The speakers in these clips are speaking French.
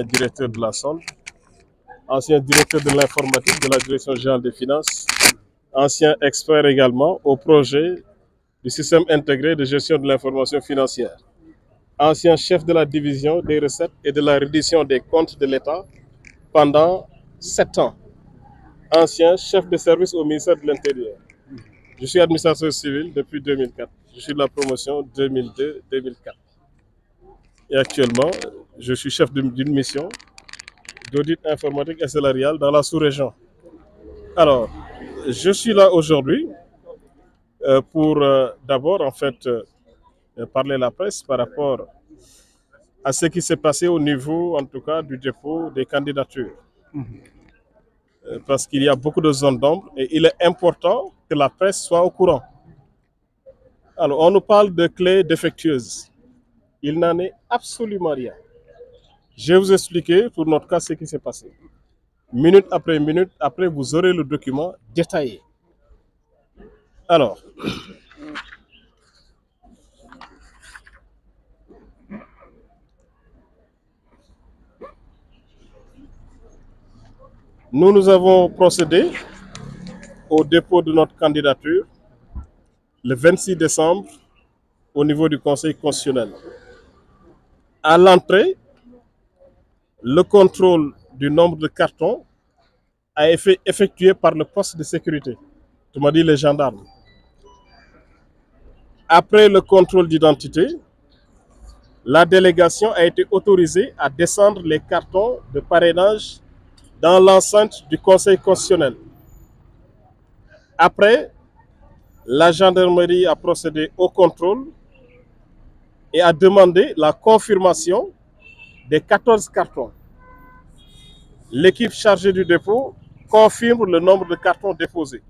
directeur de la SOND, ancien directeur de l'informatique de la Direction générale des finances, ancien expert également au projet du système intégré de gestion de l'information financière, ancien chef de la division des recettes et de la reddition des comptes de l'État pendant 7 ans, ancien chef de service au ministère de l'Intérieur. Je suis administrateur civil depuis 2004. Je suis de la promotion 2002-2004. Et actuellement, je suis chef d'une mission d'audit informatique et salarial dans la sous-région. Alors, je suis là aujourd'hui pour d'abord en fait parler à la presse par rapport à ce qui s'est passé au niveau en tout cas du dépôt des candidatures. Parce qu'il y a beaucoup de zones d'ombre et il est important que la presse soit au courant. Alors, on nous parle de clés défectueuses. Il n'en est absolument rien. Je vais vous expliquer pour notre cas ce qui s'est passé. Minute, après, vous aurez le document détaillé. Alors, nous avons procédé au dépôt de notre candidature le 26 décembre au niveau du Conseil constitutionnel. À l'entrée, le contrôle du nombre de cartons a été effectué par le poste de sécurité, tu m'as dit les gendarmes. Après le contrôle d'identité, la délégation a été autorisée à descendre les cartons de parrainage dans l'enceinte du Conseil constitutionnel. Après, la gendarmerie a procédé au contrôle et a demandé la confirmation des 14 cartons. L'équipe chargée du dépôt confirme le nombre de cartons déposés.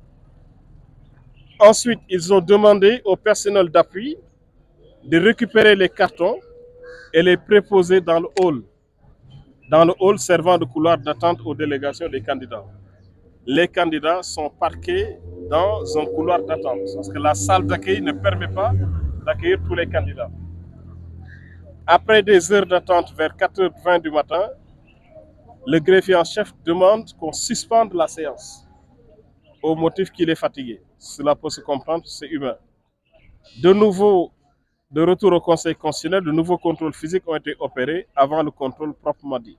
Ensuite, ils ont demandé au personnel d'appui de récupérer les cartons et les préposer dans le hall servant de couloir d'attente aux délégations des candidats. Les candidats sont parqués dans un couloir d'attente parce que la salle d'accueil ne permet pas d'accueillir tous les candidats. Après des heures d'attente vers 4h20 du matin, le greffier en chef demande qu'on suspende la séance au motif qu'il est fatigué. Cela peut se comprendre, c'est humain. De retour au Conseil constitutionnel, de nouveaux contrôles physiques ont été opérés avant le contrôle proprement dit.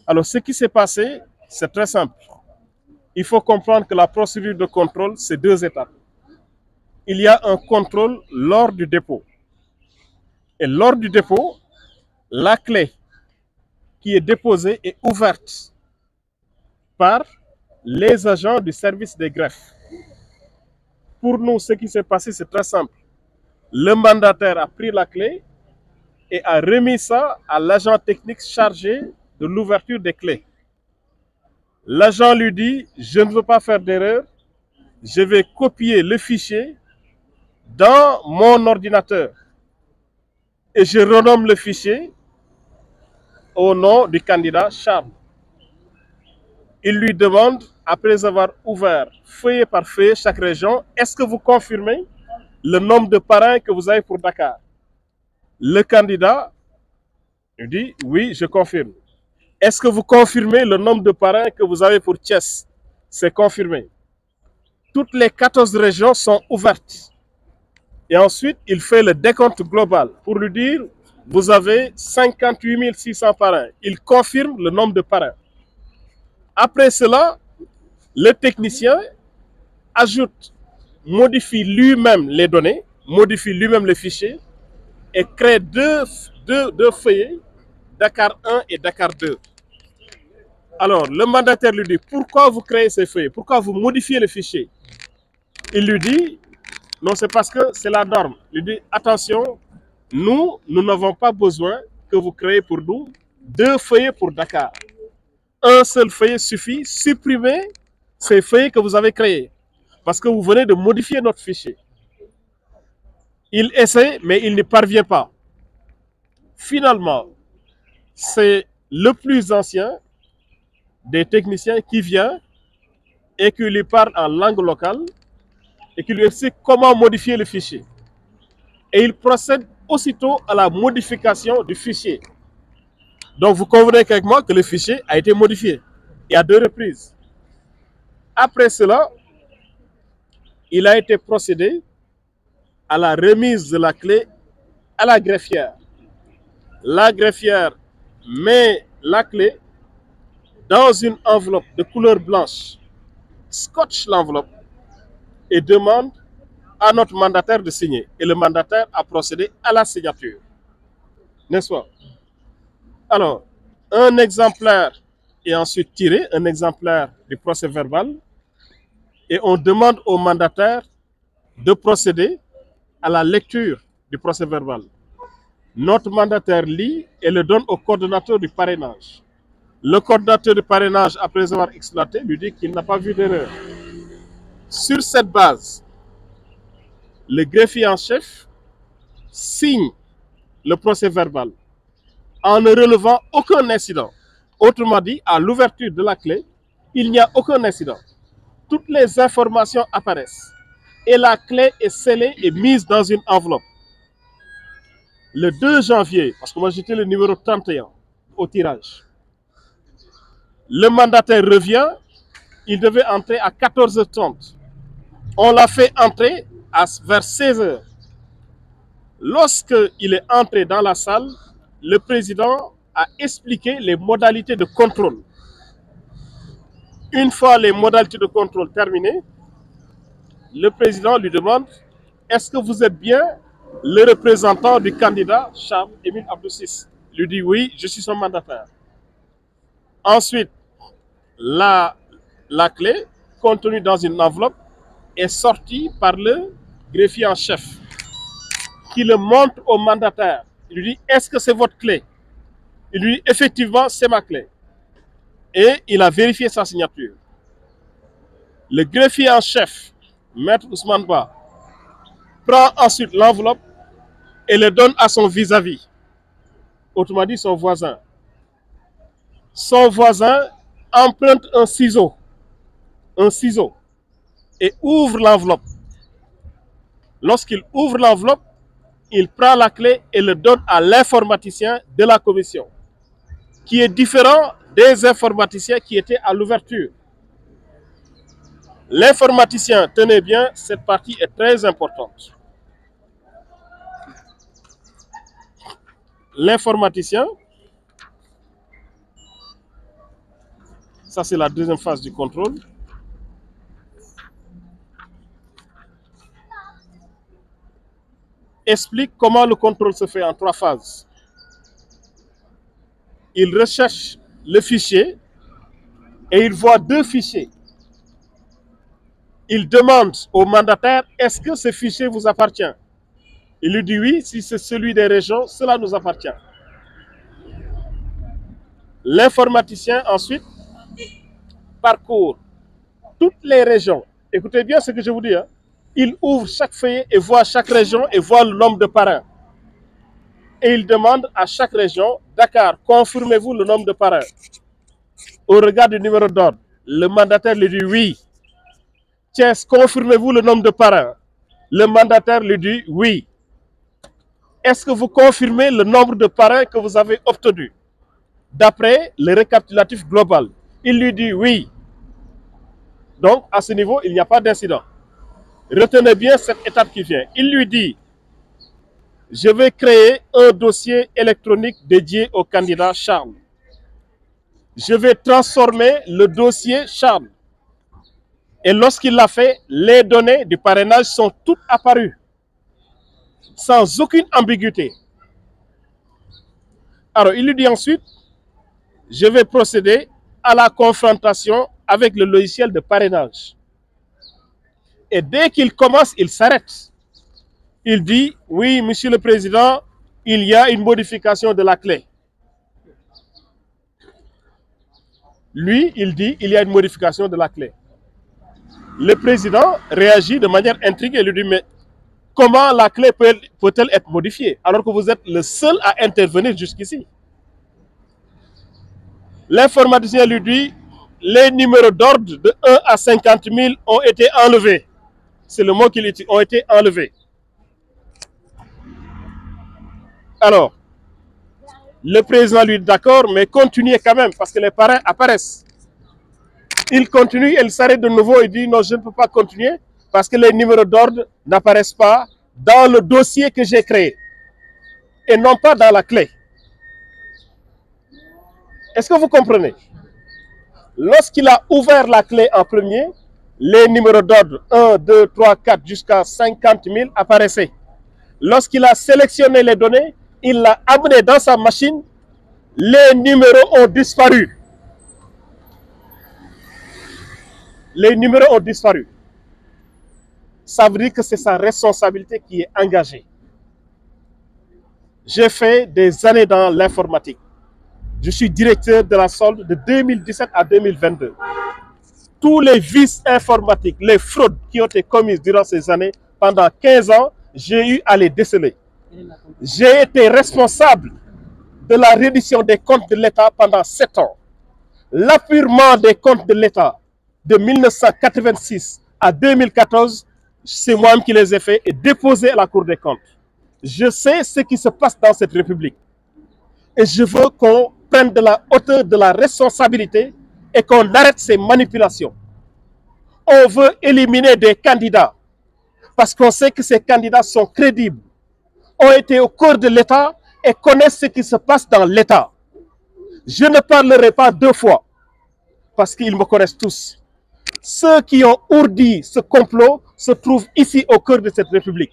Alors, ce qui s'est passé, c'est très simple. Il faut comprendre que la procédure de contrôle, c'est 2 étapes. Il y a un contrôle lors du dépôt. Et lors du dépôt, la clé qui est déposée est ouverte par les agents du service des greffes. Pour nous, ce qui s'est passé, c'est très simple. Le mandataire a pris la clé et a remis ça à l'agent technique chargé de l'ouverture des clés. L'agent lui dit, je ne veux pas faire d'erreur, je vais copier le fichier dans mon ordinateur et je renomme le fichier au nom du candidat Charles. Il lui demande, après avoir ouvert feuillet par feuillet chaque région, est-ce que vous confirmez le nombre de parrains que vous avez pour Dakar? Le candidat lui dit, oui, je confirme. Est-ce que vous confirmez le nombre de parrains que vous avez pour Thiès? C'est confirmé. Toutes les 14 régions sont ouvertes. Et ensuite, il fait le décompte global pour lui dire, vous avez 58 600 parrains. Il confirme le nombre de parrains. Après cela, le technicien ajoute, modifie lui-même les données, modifie lui-même le fichier et crée deux feuillets, Dakar 1 et Dakar 2. Alors, le mandataire lui dit, pourquoi vous créez ces feuillets? Pourquoi vous modifiez le fichier? Il lui dit, non, c'est parce que c'est la norme. Il lui dit, attention, nous n'avons pas besoin que vous créez pour nous 2 feuillets pour Dakar. Un seul feuillet suffit, supprimez ces feuillets que vous avez créés. Parce que vous venez de modifier notre fichier. Il essaie, mais il n'y parvient pas. Finalement, c'est le plus ancien des techniciens qui vient et qui lui parle en langue locale et qui lui explique comment modifier le fichier. Et il procède aussitôt à la modification du fichier. Donc, vous convenez avec moi que le fichier a été modifié et à 2 reprises. Après cela, il a été procédé à la remise de la clé à la greffière. La greffière met la clé dans une enveloppe de couleur blanche, scotche l'enveloppe et demande à notre mandataire de signer. Et le mandataire a procédé à la signature. N'est-ce pas? Alors, un exemplaire est ensuite tiré, un exemplaire du procès verbal, et on demande au mandataire de procéder à la lecture du procès verbal. Notre mandataire lit et le donne au coordonnateur du parrainage. Le coordonnateur du parrainage, après avoir exploité, lui dit qu'il n'a pas vu d'erreur. Sur cette base, le greffier en chef signe le procès verbal en ne relevant aucun incident. Autrement dit, à l'ouverture de la clé, il n'y a aucun incident. Toutes les informations apparaissent et la clé est scellée et mise dans une enveloppe. Le 2 janvier, parce que moi j'étais le numéro 31 au tirage, le mandataire revient, il devait entrer à 14h30. On l'a fait entrer vers 16h. Lorsqu'il est entré dans la salle, le président a expliqué les modalités de contrôle. Une fois les modalités de contrôle terminées, le président lui demande « Est-ce que vous êtes bien le représentant du candidat Charles-Émile Abdou-Ciss ?» Il lui dit « Oui, je suis son mandataire. » Ensuite, la clé, contenue dans une enveloppe, est sortie par le greffier en chef, qui le montre au mandataire. Il lui dit « Est-ce que c'est votre clé ?» Il lui dit « Effectivement, c'est ma clé. » Et il a vérifié sa signature. Le greffier en chef, Maître Ousmane Ba, prend ensuite l'enveloppe et le donne à son vis-à-vis, autrement dit son voisin. Son voisin emprunte un ciseau et ouvre l'enveloppe. Lorsqu'il ouvre l'enveloppe, il prend la clé et le donne à l'informaticien de la commission, qui est différent des informaticiens qui étaient à l'ouverture. L'informaticien, tenez bien, cette partie est très importante. L'informaticien, ça c'est la deuxième phase du contrôle, explique comment le contrôle se fait en 3 phases. Il recherche le fichier et il voit 2 fichiers. Il demande au mandataire, est-ce que ce fichier vous appartient? Il lui dit oui, si c'est celui des régions, cela nous appartient. L'informaticien ensuite parcourt toutes les régions. Écoutez bien ce que je vous dis. Hein. Il ouvre chaque feuillet et voit chaque région et voit le nombre de parrains. Et il demande à chaque région, Dakar, confirmez-vous le nombre de parrains? Au regard du numéro d'ordre, le mandataire lui dit oui. Thiès, confirmez-vous le nombre de parrains? Le mandataire lui dit oui. Est-ce que vous confirmez le nombre de parrains que vous avez obtenus d'après le récapitulatif global? Il lui dit oui. Donc, à ce niveau, il n'y a pas d'incident. Retenez bien cette étape qui vient. Il lui dit, je vais créer un dossier électronique dédié au candidat Charles. Je vais transformer le dossier Charles. Et lorsqu'il l'a fait, les données du parrainage sont toutes apparues, sans aucune ambiguïté. Alors, il lui dit ensuite, je vais procéder à la confrontation avec le logiciel de parrainage. Et dès qu'il commence, il s'arrête. Il dit, oui, Monsieur le Président, il y a une modification de la clé. Lui, il dit, il y a une modification de la clé. Le président réagit de manière intriguée et lui dit, mais comment la clé peut-elle être modifiée alors que vous êtes le seul à intervenir jusqu'ici? L'informaticien lui dit, les numéros d'ordre de 1 à 50 000 ont été enlevés. C'est le mot qu'il utilise, ont été enlevés. Alors, Le président lui dit d'accord, mais continuez quand même, parce que les parrains apparaissent. Il continue, il s'arrête de nouveau et dit non, je ne peux pas continuer, parce que les numéros d'ordre n'apparaissent pas dans le dossier que j'ai créé, et non pas dans la clé. Est-ce que vous comprenez? Lorsqu'il a ouvert la clé en premier, les numéros d'ordre 1, 2, 3, 4 jusqu'à 50 000 apparaissaient. Lorsqu'il a sélectionné les données, il l'a amené dans sa machine, les numéros ont disparu. Les numéros ont disparu. Ça veut dire que c'est sa responsabilité qui est engagée. J'ai fait des années dans l'informatique. Je suis directeur de la solde de 2017 à 2022. Tous les vices informatiques, les fraudes qui ont été commises durant ces années, pendant 15 ans, j'ai eu à les déceler. J'ai été responsable de la reddition des comptes de l'État pendant 7 ans. L'appurement des comptes de l'État de 1986 à 2014, c'est moi-même qui les ai faits et déposés à la Cour des comptes. Je sais ce qui se passe dans cette République. Et je veux qu'on prenne de la hauteur, de la responsabilité et qu'on arrête ces manipulations. On veut éliminer des candidats parce qu'on sait que ces candidats sont crédibles, ont été au cœur de l'État et connaissent ce qui se passe dans l'État. Je ne parlerai pas deux fois parce qu'ils me connaissent tous. Ceux qui ont ourdi ce complot se trouvent ici au cœur de cette République.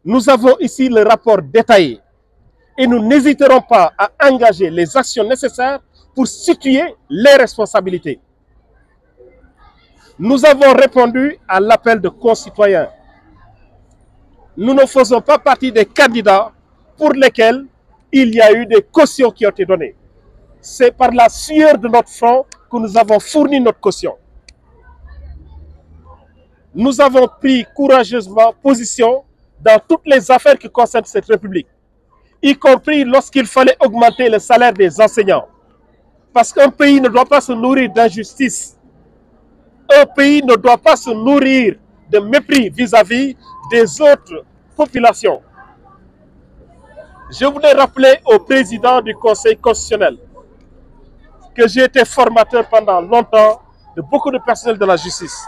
Nous avons ici le rapport détaillé et nous n'hésiterons pas à engager les actions nécessaires pour situer les responsabilités. Nous avons répondu à l'appel de concitoyens. Nous ne faisons pas partie des candidats pour lesquels il y a eu des cautions qui ont été données. C'est par la sueur de notre front que nous avons fourni notre caution. Nous avons pris courageusement position dans toutes les affaires qui concernent cette République, y compris lorsqu'il fallait augmenter le salaire des enseignants. Parce qu'un pays ne doit pas se nourrir d'injustice. Un pays ne doit pas se nourrir de mépris vis-à-vis des autres populations. Je voudrais rappeler au président du Conseil constitutionnel que j'ai été formateur pendant longtemps de beaucoup de personnel de la justice.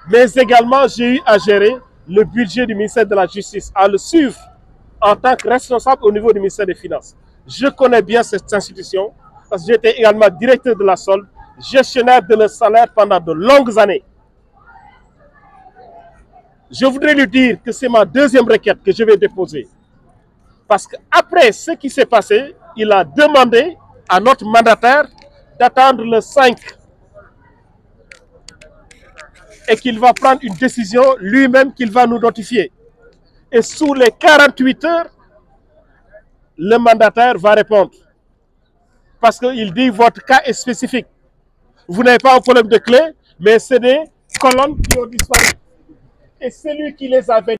Mais également, j'ai eu à gérer le budget du ministère de la Justice, à le suivre en tant que responsable au niveau du ministère des Finances. Je connais bien cette institution parce que j'étais également directeur de la solde, gestionnaire de leur salaire pendant de longues années. Je voudrais lui dire que c'est ma deuxième requête que je vais déposer. Parce qu'après ce qui s'est passé, il a demandé à notre mandataire d'attendre le 5 et qu'il va prendre une décision lui-même qu'il va nous notifier. Et sous les 48 heures, le mandataire va répondre. Parce qu'il dit votre cas est spécifique. Vous n'avez pas un problème de clé, mais c'est des colonnes qui ont disparu. Et celui qui les avait